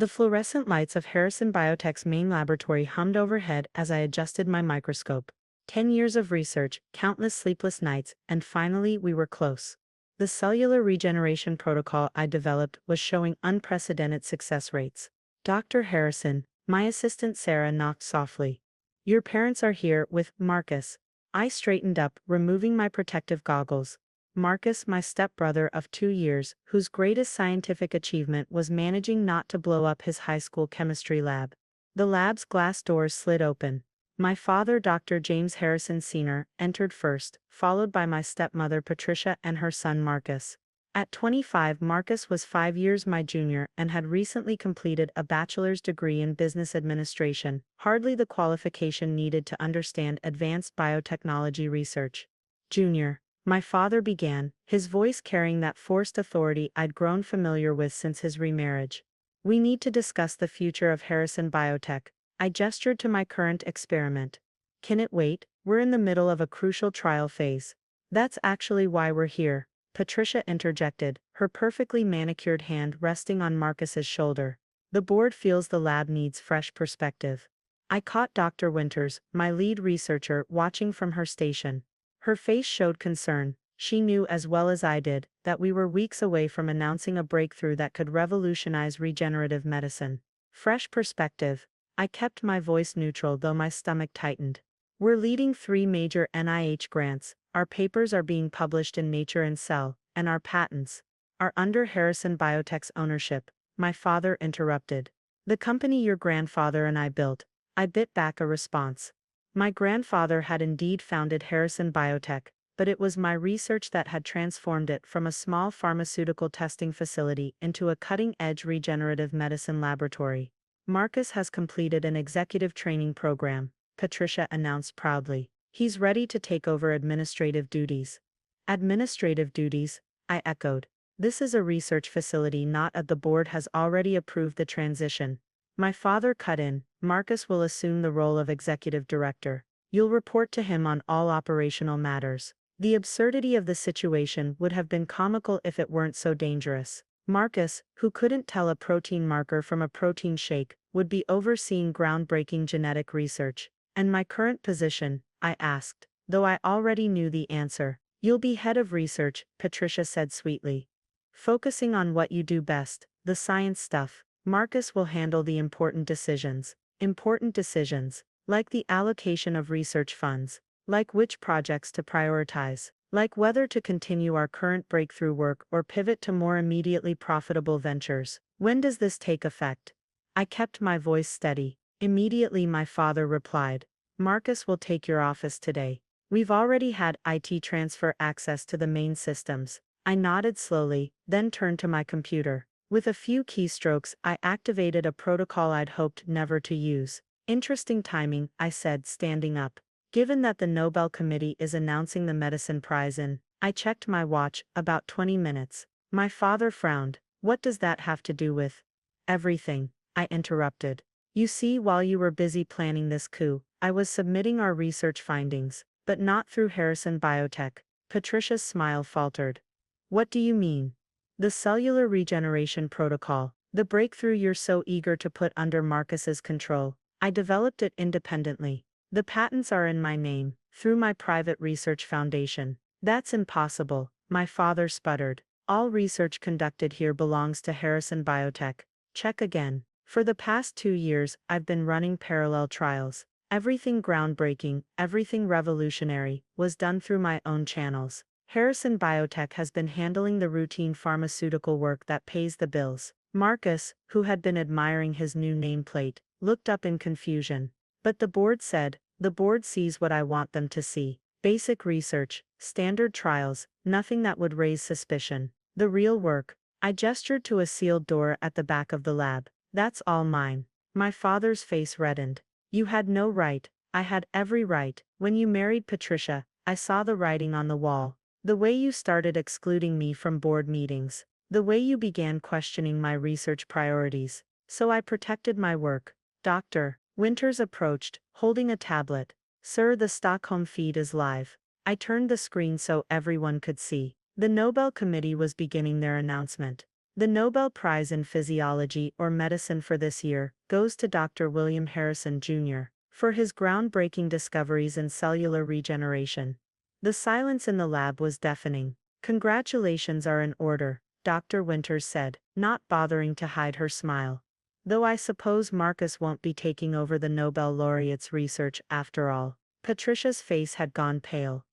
The fluorescent lights of Harrison Biotech's main laboratory hummed overhead as I adjusted my microscope. 10 years of research, countless sleepless nights, and finally we were close. The cellular regeneration protocol I developed was showing unprecedented success rates. Dr. Harrison, my assistant Sarah knocked softly. Your parents are here with Marcus. I straightened up, removing my protective goggles. Marcus, my stepbrother of 2 years, whose greatest scientific achievement was managing not to blow up his high school chemistry lab. The lab's glass doors slid open. My father, Dr. James Harrison Sr., entered first, followed by my stepmother Patricia and her son Marcus. At 25, Marcus was 5 years my junior and had recently completed a bachelor's degree in business administration, hardly the qualification needed to understand advanced biotechnology research. Junior, my father began, his voice carrying that forced authority I'd grown familiar with since his remarriage. We need to discuss the future of Harrison Biotech. I gestured to my current experiment. Can it wait? We're in the middle of a crucial trial phase. That's actually why we're here, Patricia interjected, her perfectly manicured hand resting on Marcus's shoulder. The board feels the lab needs fresh perspective. I caught Dr. Winters, my lead researcher, watching from her station. Her face showed concern. She knew as well as I did that we were weeks away from announcing a breakthrough that could revolutionize regenerative medicine. Fresh perspective. I kept my voice neutral though my stomach tightened. We're leading 3 major NIH grants, our papers are being published in Nature and Cell, and our patents are under Harrison Biotech's ownership, my father interrupted. The company your grandfather and I built. I bit back a response. My grandfather had indeed founded Harrison Biotech, but it was my research that had transformed it from a small pharmaceutical testing facility into a cutting-edge regenerative medicine laboratory. Marcus has completed an executive training program, Patricia announced proudly. He's ready to take over administrative duties. Administrative duties, I echoed. This is a research facility, not at the board has already approved the transition. My father cut in. Marcus will assume the role of executive director. You'll report to him on all operational matters. The absurdity of the situation would have been comical if it weren't so dangerous. Marcus, who couldn't tell a protein marker from a protein shake, would be overseeing groundbreaking genetic research. And my current position? I asked, though I already knew the answer. You'll be head of research, Patricia said sweetly. Focusing on what you do best, the science stuff. Marcus will handle the important decisions. Important decisions, like the allocation of research funds, like which projects to prioritize, like whether to continue our current breakthrough work or pivot to more immediately profitable ventures. When does this take effect? I kept my voice steady. Immediately, my father replied. Marcus will take your office today. We've already had IT transfer access to the main systems. I nodded slowly, then turned to my computer. With a few keystrokes, I activated a protocol I'd hoped never to use. Interesting timing, I said, standing up. Given that the Nobel Committee is announcing the medicine prize in, I checked my watch, about 20 minutes. My father frowned. What does that have to do with everything? I interrupted. You see, while you were busy planning this coup, I was submitting our research findings, but not through Harrison Biotech. Patricia's smile faltered. What do you mean? The cellular regeneration protocol, the breakthrough you're so eager to put under Marcus's control. I developed it independently. The patents are in my name, through my private research foundation. That's impossible, my father sputtered. All research conducted here belongs to Harrison Biotech. Check again. For the past 2 years, I've been running parallel trials. Everything groundbreaking, everything revolutionary, was done through my own channels. Harrison Biotech has been handling the routine pharmaceutical work that pays the bills. Marcus, who had been admiring his new nameplate, looked up in confusion. But the board said, the board sees what I want them to see. Basic research, standard trials, nothing that would raise suspicion. The real work. I gestured to a sealed door at the back of the lab. That's all mine. My father's face reddened. You had no right. I had every right. When you married Patricia, I saw the writing on the wall. The way you started excluding me from board meetings. The way you began questioning my research priorities. So I protected my work. Dr. Winters approached, holding a tablet. Sir, the Stockholm feed is live. I turned the screen so everyone could see. The Nobel Committee was beginning their announcement. The Nobel Prize in Physiology or Medicine for this year goes to Dr. William Harrison, Jr., for his groundbreaking discoveries in cellular regeneration. The silence in the lab was deafening. Congratulations are in order, Dr. Winters said, not bothering to hide her smile. Though I suppose Marcus won't be taking over the Nobel laureate's research after all. Patricia's face had gone pale.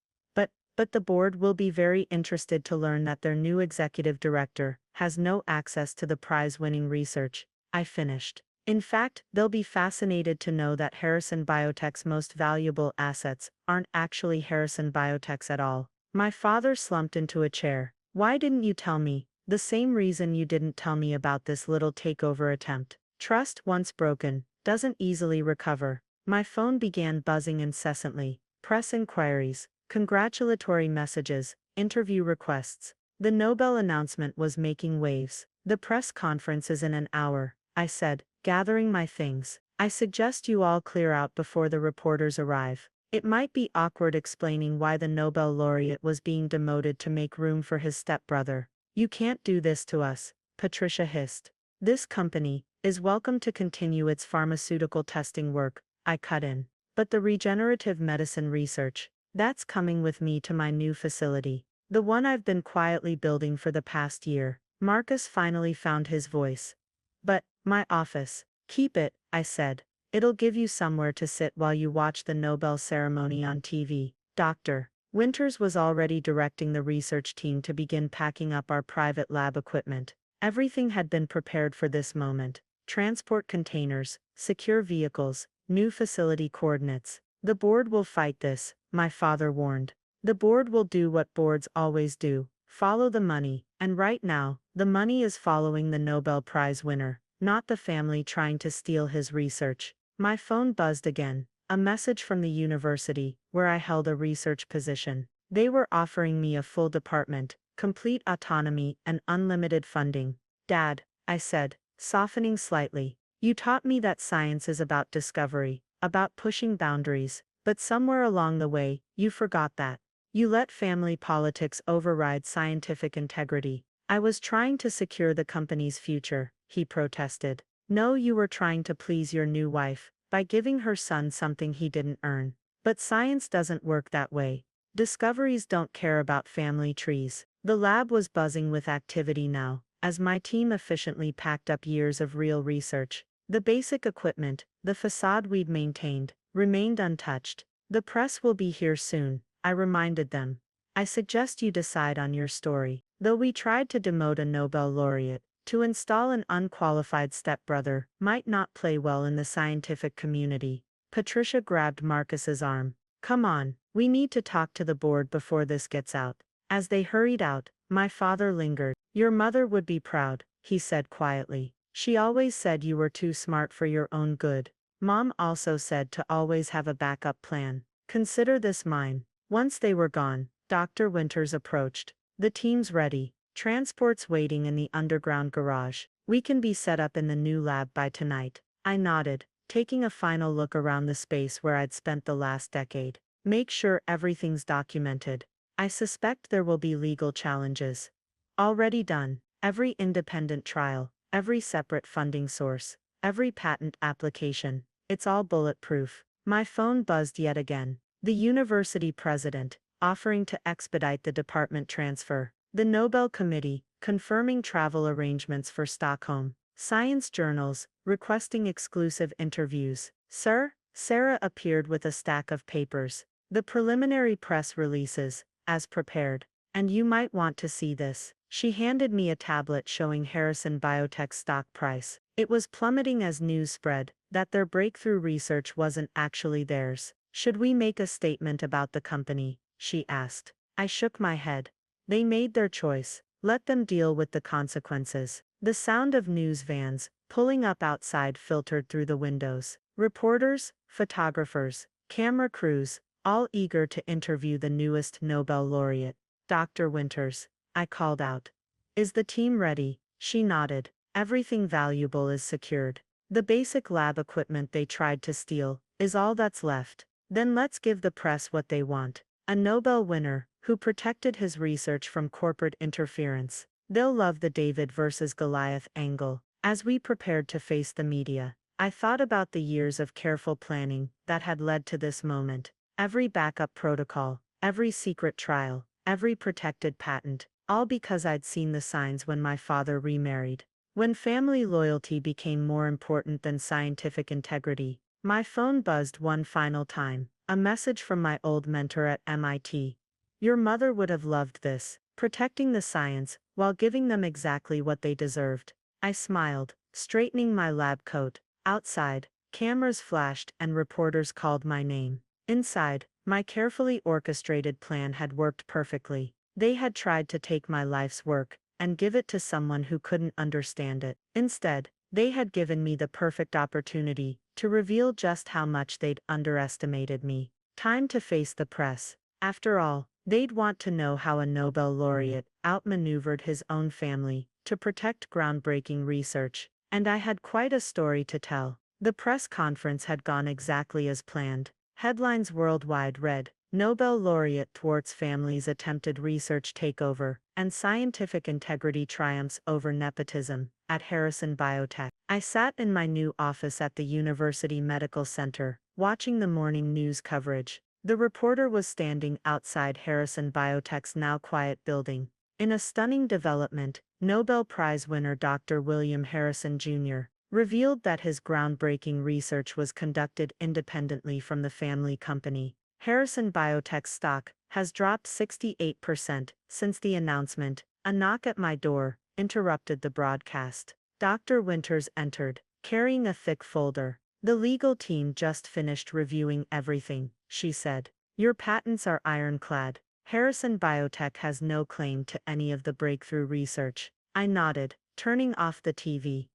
But the board will be very interested to learn that their new executive director has no access to the prize-winning research, I finished. In fact, they'll be fascinated to know that Harrison Biotech's most valuable assets aren't actually Harrison Biotech's at all. My father slumped into a chair. Why didn't you tell me? The same reason you didn't tell me about this little takeover attempt. Trust, once broken, doesn't easily recover. My phone began buzzing incessantly. Press inquiries, congratulatory messages, interview requests. The Nobel announcement was making waves. The press conference is in an hour, I said, gathering my things. I suggest you all clear out before the reporters arrive. It might be awkward explaining why the Nobel laureate was being demoted to make room for his stepbrother. You can't do this to us, Patricia hissed. This company is welcome to continue its pharmaceutical testing work, I cut in. But the regenerative medicine research, that's coming with me to my new facility. The one I've been quietly building for the past year. Marcus finally found his voice. But, my office. Keep it, I said. It'll give you somewhere to sit while you watch the Nobel ceremony on TV. Dr. Winters was already directing the research team to begin packing up our private lab equipment. Everything had been prepared for this moment. Transport containers, secure vehicles, new facility coordinates. The board will fight this, my father warned. The board will do what boards always do, follow the money, and right now, the money is following the Nobel Prize winner, not the family trying to steal his research. My phone buzzed again, a message from the university, where I held a research position. They were offering me a full department, complete autonomy, and unlimited funding. Dad, I said, softening slightly, you taught me that science is about discovery, about pushing boundaries, but somewhere along the way, you forgot that. You let family politics override scientific integrity. I was trying to secure the company's future, he protested. No, you were trying to please your new wife, by giving her son something he didn't earn. But science doesn't work that way. Discoveries don't care about family trees. The lab was buzzing with activity now, as my team efficiently packed up years of real research. The basic equipment, the facade we'd maintained, remained untouched. The press will be here soon, I reminded them. I suggest you decide on your story. Though we tried to demote a Nobel laureate, to install an unqualified stepbrother might not play well in the scientific community. Patricia grabbed Marcus's arm. Come on, we need to talk to the board before this gets out. As they hurried out, my father lingered. Your mother would be proud, he said quietly. She always said you were too smart for your own good. Mom also said to always have a backup plan. Consider this mine. Once they were gone, Dr. Winters approached. The team's ready. Transport's waiting in the underground garage. We can be set up in the new lab by tonight. I nodded, taking a final look around the space where I'd spent the last decade. Make sure everything's documented. I suspect there will be legal challenges. Already done. Every independent trial, every separate funding source, every patent application. It's all bulletproof. My phone buzzed yet again. The university president, offering to expedite the department transfer. The Nobel Committee, confirming travel arrangements for Stockholm. Science journals, requesting exclusive interviews. Sir? Sarah appeared with a stack of papers. The preliminary press releases, as prepared. And you might want to see this. She handed me a tablet showing Harrison Biotech's stock price. It was plummeting as news spread that their breakthrough research wasn't actually theirs. Should we make a statement about the company? She asked. I shook my head. They made their choice. Let them deal with the consequences. The sound of news vans, pulling up outside, filtered through the windows. Reporters, photographers, camera crews, all eager to interview the newest Nobel laureate. Dr. Winters, I called out. Is the team ready? She nodded. Everything valuable is secured. The basic lab equipment they tried to steal is all that's left. Then let's give the press what they want. A Nobel winner who protected his research from corporate interference. They'll love the David versus Goliath angle. As we prepared to face the media, I thought about the years of careful planning that had led to this moment. Every backup protocol, every secret trial, every protected patent, all because I'd seen the signs when my father remarried. When family loyalty became more important than scientific integrity, my phone buzzed one final time, a message from my old mentor at MIT. Your mother would have loved this, protecting the science while giving them exactly what they deserved. I smiled, straightening my lab coat. Outside, cameras flashed and reporters called my name. Inside, my carefully orchestrated plan had worked perfectly. They had tried to take my life's work and give it to someone who couldn't understand it. Instead, they had given me the perfect opportunity to reveal just how much they'd underestimated me. Time to face the press. After all, they'd want to know how a Nobel laureate outmaneuvered his own family to protect groundbreaking research. And I had quite a story to tell. The press conference had gone exactly as planned. Headlines worldwide read, Nobel laureate thwarts family's attempted research takeover, and scientific integrity triumphs over nepotism, at Harrison Biotech. I sat in my new office at the University Medical Center, watching the morning news coverage. The reporter was standing outside Harrison Biotech's now quiet building. In a stunning development, Nobel Prize winner Dr. William Harrison Jr. revealed that his groundbreaking research was conducted independently from the family company. Harrison Biotech's stock has dropped 68% since the announcement. A knock at my door interrupted the broadcast. Dr. Winters entered, carrying a thick folder. The legal team just finished reviewing everything, she said. Your patents are ironclad. Harrison Biotech has no claim to any of the breakthrough research. I nodded, turning off the TV.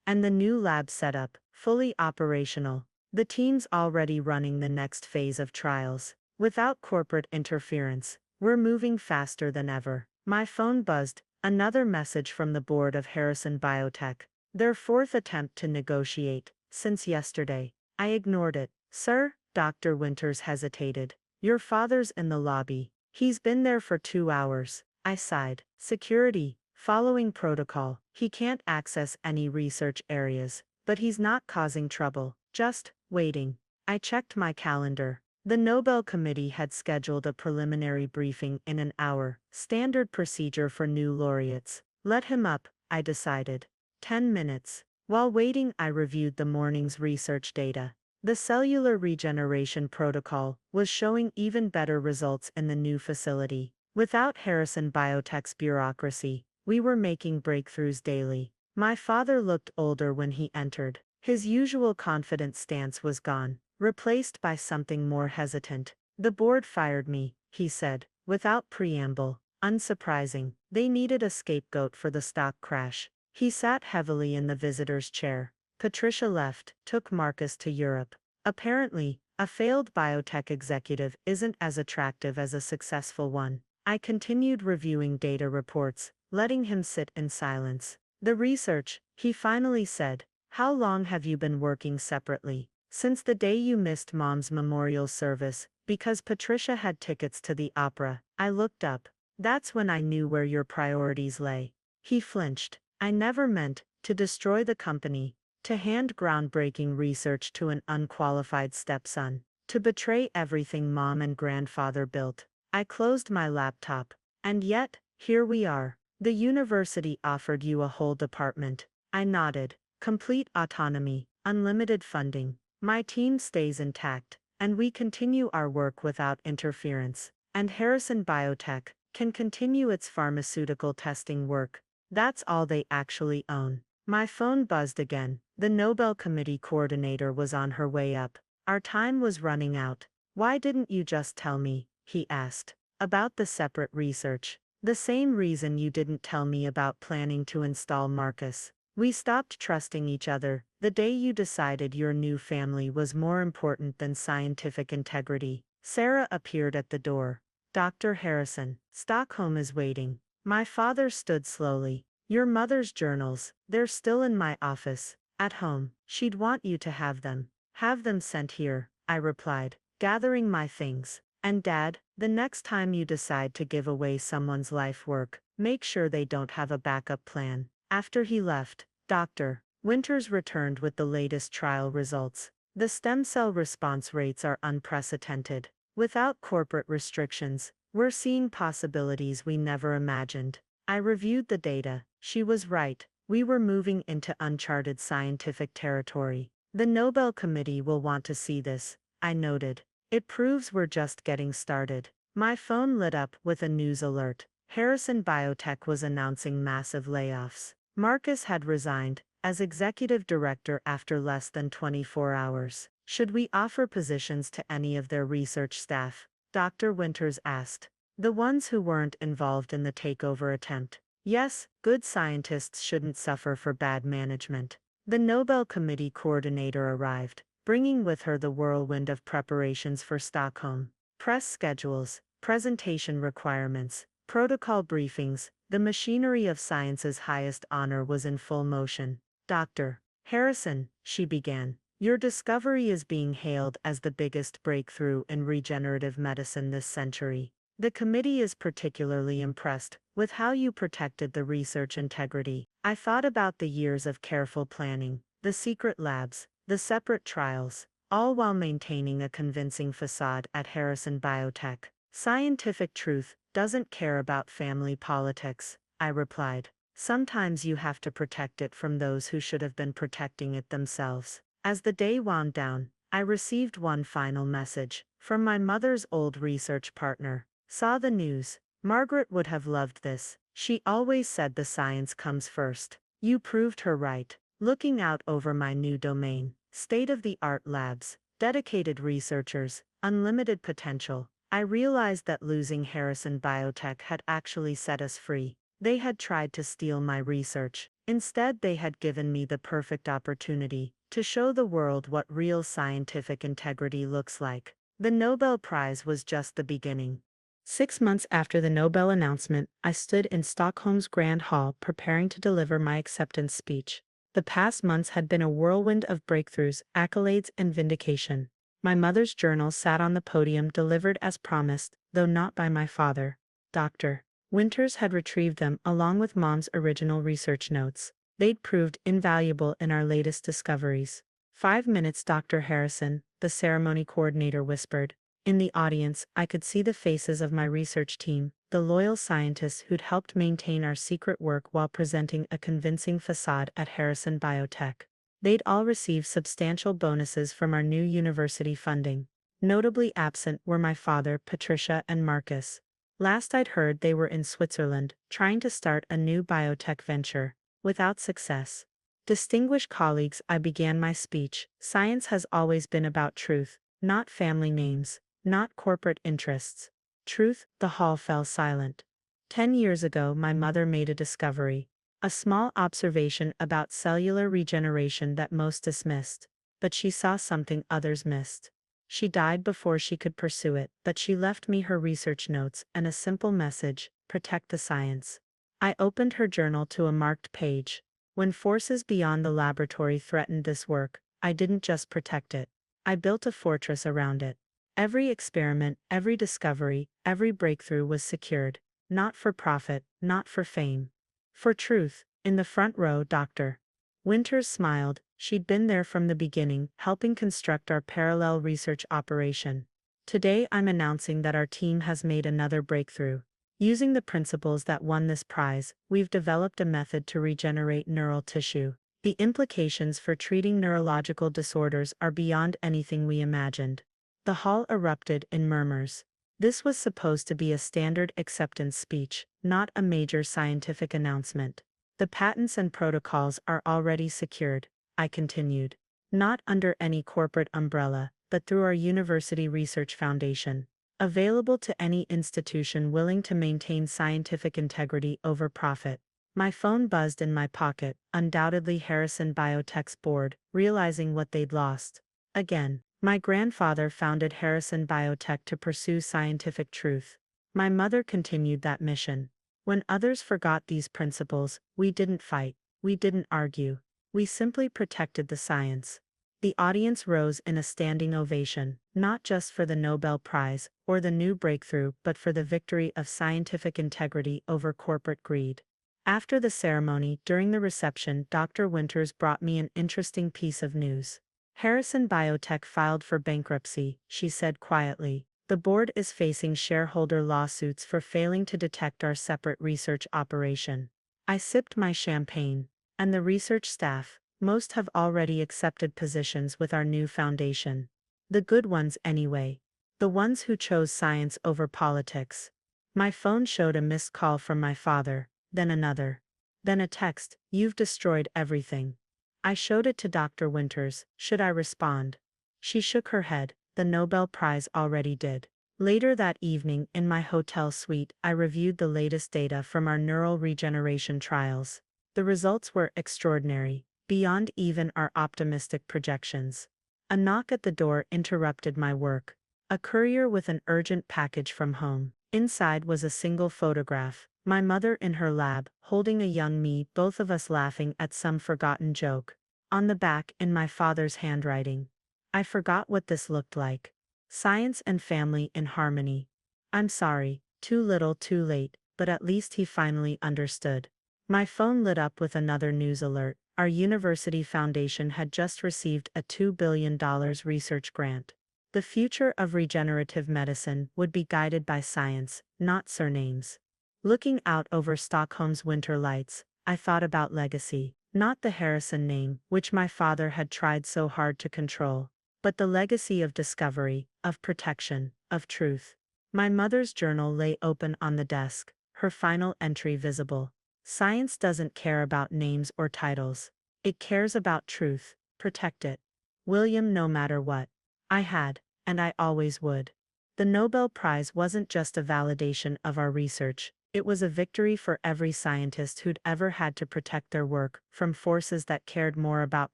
And the new lab setup, fully operational. The team's already running the next phase of trials. Without corporate interference, we're moving faster than ever. My phone buzzed, another message from the board of Harrison Biotech. Their fourth attempt to negotiate, since yesterday. I ignored it. Sir, Dr. Winters hesitated. Your father's in the lobby. He's been there for 2 hours. I sighed. Security. Following protocol. He can't access any research areas, but he's not causing trouble, just waiting. I checked my calendar. The Nobel Committee had scheduled a preliminary briefing in an hour, standard procedure for new laureates. Let him up, I decided. 10 minutes. While waiting, I reviewed the morning's research data. The cellular regeneration protocol was showing even better results in the new facility. Without Harrison Biotech's bureaucracy, we were making breakthroughs daily. My father looked older when he entered. His usual confident stance was gone, replaced by something more hesitant. The board fired me, he said, without preamble. Unsurprising, they needed a scapegoat for the stock crash. He sat heavily in the visitor's chair. Patricia left, took Marcus to Europe. Apparently, a failed biotech executive isn't as attractive as a successful one. I continued reviewing data reports, letting him sit in silence. The research, he finally said. How long have you been working separately? Since the day you missed Mom's memorial service, because Patricia had tickets to the opera. I looked up. That's when I knew where your priorities lay. He flinched. I never meant to destroy the company, to hand groundbreaking research to an unqualified stepson, to betray everything Mom and Grandfather built. I closed my laptop. And yet, here we are. The university offered you a whole department. I nodded. Complete autonomy, unlimited funding. My team stays intact, and we continue our work without interference. And Harrison Biotech can continue its pharmaceutical testing work. That's all they actually own. My phone buzzed again. The Nobel Committee coordinator was on her way up. Our time was running out. Why didn't you just tell me, he asked, about the separate research? The same reason you didn't tell me about planning to install Marcus. We stopped trusting each other the day you decided your new family was more important than scientific integrity. Sarah appeared at the door. Dr. Harrison, Stockholm is waiting. My father stood slowly. Your mother's journals, they're still in my office. At home. She'd want you to have them. Have them sent here, I replied, gathering my things. And Dad, the next time you decide to give away someone's life work, make sure they don't have a backup plan. After he left, Dr. Winters returned with the latest trial results. The stem cell response rates are unprecedented. Without corporate restrictions, we're seeing possibilities we never imagined. I reviewed the data. She was right. We were moving into uncharted scientific territory. The Nobel Committee will want to see this, I noted. It proves we're just getting started. My phone lit up with a news alert. Harrison Biotech was announcing massive layoffs. Marcus had resigned as executive director after less than 24 hours. Should we offer positions to any of their research staff? Dr. Winters asked. The ones who weren't involved in the takeover attempt. Yes, good scientists shouldn't suffer for bad management. The Nobel Committee coordinator arrived, bringing with her the whirlwind of preparations for Stockholm. Press schedules, presentation requirements, protocol briefings, the machinery of science's highest honor was in full motion. Dr. Harrison, she began, your discovery is being hailed as the biggest breakthrough in regenerative medicine this century. The committee is particularly impressed with how you protected the research integrity. I thought about the years of careful planning, the secret labs, the separate trials, all while maintaining a convincing facade at Harrison Biotech. Scientific truth doesn't care about family politics, I replied. Sometimes you have to protect it from those who should have been protecting it themselves. As the day wound down, I received one final message from my mother's old research partner. Saw the news. Margaret would have loved this. She always said the science comes first. You proved her right. Looking out over my new domain, state-of-the-art labs, dedicated researchers, unlimited potential, I realized that losing Harrison Biotech had actually set us free. They had tried to steal my research. Instead, they had given me the perfect opportunity to show the world what real scientific integrity looks like. The Nobel Prize was just the beginning. 6 months after the Nobel announcement, I stood in Stockholm's Grand Hall preparing to deliver my acceptance speech. The past months had been a whirlwind of breakthroughs, accolades, and vindication. My mother's journal sat on the podium delivered as promised, though not by my father. Dr. Winters had retrieved them along with Mom's original research notes. They'd proved invaluable in our latest discoveries. 5 minutes, Dr. Harrison, the ceremony coordinator whispered. In the audience, I could see the faces of my research team, the loyal scientists who'd helped maintain our secret work while presenting a convincing facade at Harrison Biotech. They'd all received substantial bonuses from our new university funding. Notably absent were my father, Patricia, and Marcus. Last I'd heard, they were in Switzerland, trying to start a new biotech venture, without success. Distinguished colleagues, I began my speech. Science has always been about truth, not family names, not corporate interests. Truth. The hall fell silent. 10 years ago, my mother made a discovery. A small observation about cellular regeneration that most dismissed. But she saw something others missed. She died before she could pursue it, but she left me her research notes and a simple message: protect the science. I opened her journal to a marked page. When forces beyond the laboratory threatened this work, I didn't just protect it. I built a fortress around it. Every experiment, every discovery, every breakthrough was secured. Not for profit, not for fame. For truth. In the front row, Dr. Winters smiled. She'd been there from the beginning, helping construct our parallel research operation. Today I'm announcing that our team has made another breakthrough. Using the principles that won this prize, we've developed a method to regenerate neural tissue. The implications for treating neurological disorders are beyond anything we imagined. The hall erupted in murmurs. This was supposed to be a standard acceptance speech, not a major scientific announcement. The patents and protocols are already secured, I continued. Not under any corporate umbrella, but through our University Research Foundation. Available to any institution willing to maintain scientific integrity over profit. My phone buzzed in my pocket, undoubtedly Harrison Biotech's board, realizing what they'd lost. Again. My grandfather founded Harrison Biotech to pursue scientific truth. My mother continued that mission. When others forgot these principles, we didn't fight, we didn't argue. We simply protected the science. The audience rose in a standing ovation, not just for the Nobel Prize or the new breakthrough but for the victory of scientific integrity over corporate greed. After the ceremony, during the reception, Dr. Winters brought me an interesting piece of news. Harrison Biotech filed for bankruptcy, she said quietly. The board is facing shareholder lawsuits for failing to detect our separate research operation. I sipped my champagne. And the research staff, most have already accepted positions with our new foundation. The good ones anyway. The ones who chose science over politics. My phone showed a missed call from my father, then another. Then a text, "You've destroyed everything." I showed it to Dr. Winters. Should I respond? She shook her head. The Nobel Prize already did. Later that evening in my hotel suite, I reviewed the latest data from our neural regeneration trials. The results were extraordinary, beyond even our optimistic projections. A knock at the door interrupted my work. A courier with an urgent package from home. Inside was a single photograph, my mother in her lab, holding a young me, both of us laughing at some forgotten joke. On the back, in my father's handwriting. I forgot what this looked like. Science and family in harmony. I'm sorry, too little too late, but at least he finally understood. My phone lit up with another news alert. Our university foundation had just received a $2 billion research grant. The future of regenerative medicine would be guided by science, not surnames. Looking out over Stockholm's winter lights, I thought about legacy, not the Harrison name, which my father had tried so hard to control, but the legacy of discovery, of protection, of truth. My mother's journal lay open on the desk, her final entry visible. Science doesn't care about names or titles. It cares about truth. Protect it. William, no matter what. I had, and I always would. The Nobel Prize wasn't just a validation of our research, it was a victory for every scientist who'd ever had to protect their work from forces that cared more about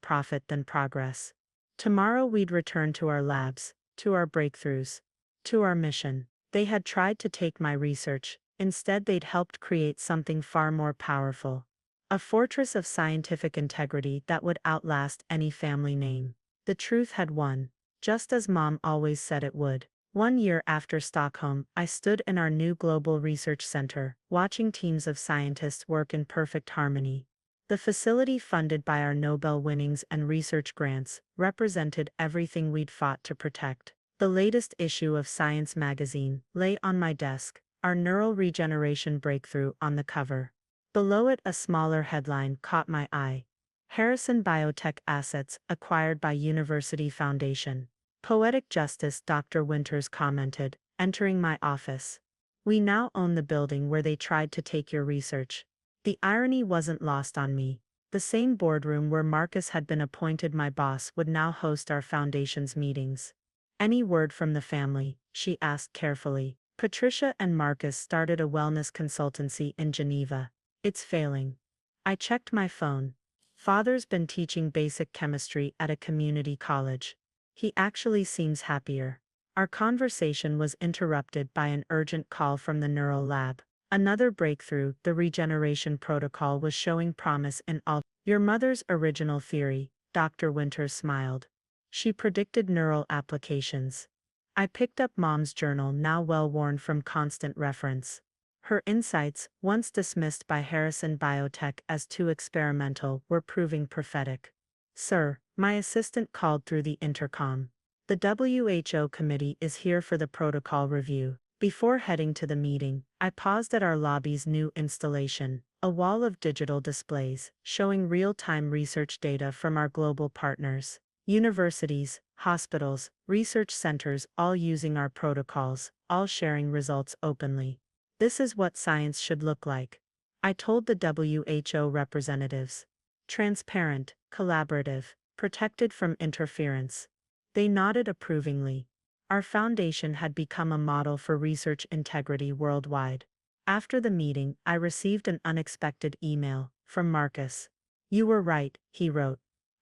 profit than progress. Tomorrow we'd return to our labs, to our breakthroughs, to our mission. They had tried to take my research, instead they'd helped create something far more powerful. A fortress of scientific integrity that would outlast any family name. The truth had won, just as Mom always said it would. 1 year after Stockholm, I stood in our new Global Research Center, watching teams of scientists work in perfect harmony. The facility, funded by our Nobel winnings and research grants, represented everything we'd fought to protect. The latest issue of Science magazine lay on my desk, our neural regeneration breakthrough on the cover. Below it, a smaller headline caught my eye. Harrison Biotech assets acquired by University Foundation. Poetic justice, Dr. Winters commented, entering my office. We now own the building where they tried to take your research. The irony wasn't lost on me. The same boardroom where Marcus had been appointed my boss would now host our foundation's meetings. Any word from the family? She asked carefully. Patricia and Marcus started a wellness consultancy in Geneva. It's failing. I checked my phone. Father's been teaching basic chemistry at a community college. He actually seems happier. Our conversation was interrupted by an urgent call from the neural lab. Another breakthrough, the regeneration protocol was showing promise in all. Your mother's original theory, Dr. Winters smiled. She predicted neural applications. I picked up Mom's journal, now well worn from constant reference. Her insights, once dismissed by Harrison Biotech as too experimental, were proving prophetic. Sir, my assistant called through the intercom. The WHO committee is here for the protocol review. Before heading to the meeting, I paused at our lobby's new installation, a wall of digital displays, showing real-time research data from our global partners. Universities, hospitals, research centers, all using our protocols, all sharing results openly. This is what science should look like, I told the WHO representatives. Transparent, collaborative, protected from interference. They nodded approvingly. Our foundation had become a model for research integrity worldwide. After the meeting, I received an unexpected email from Marcus. You were right, he wrote.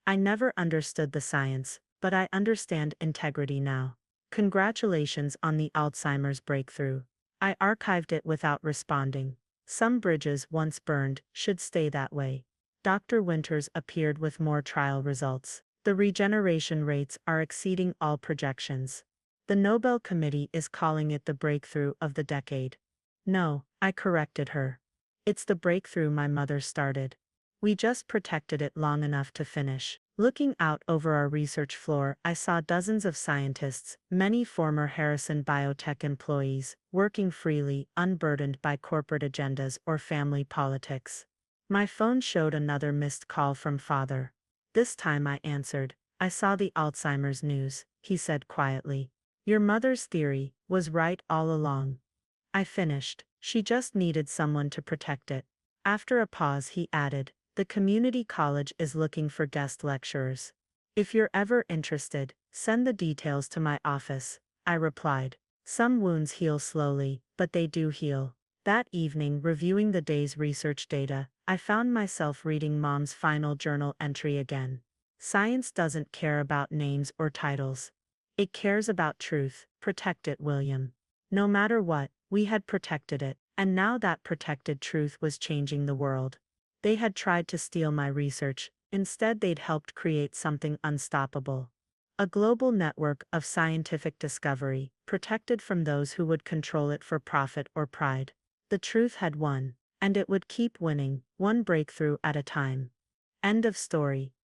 I never understood the science, but I understand integrity now. Congratulations on the Alzheimer's breakthrough. I archived it without responding. Some bridges once burned should stay that way. Dr. Winters appeared with more trial results. The regeneration rates are exceeding all projections. The Nobel Committee is calling it the breakthrough of the decade. No, I corrected her. It's the breakthrough my mother started. We just protected it long enough to finish. Looking out over our research floor, I saw dozens of scientists, many former Harrison Biotech employees, working freely, unburdened by corporate agendas or family politics. My phone showed another missed call from father. This time I answered. I saw the Alzheimer's news, he said quietly. Your mother's theory was right all along. I finished. She just needed someone to protect it. After a pause, he added, the community college is looking for guest lecturers. If you're ever interested, send the details to my office, I replied. Some wounds heal slowly, but they do heal. That evening, reviewing the day's research data, I found myself reading Mom's final journal entry again. Science doesn't care about names or titles. It cares about truth. Protect it, William. No matter what, we had protected it, and now that protected truth was changing the world. They had tried to steal my research, instead they'd helped create something unstoppable. A global network of scientific discovery, protected from those who would control it for profit or pride. The truth had won, and it would keep winning, one breakthrough at a time. End of story.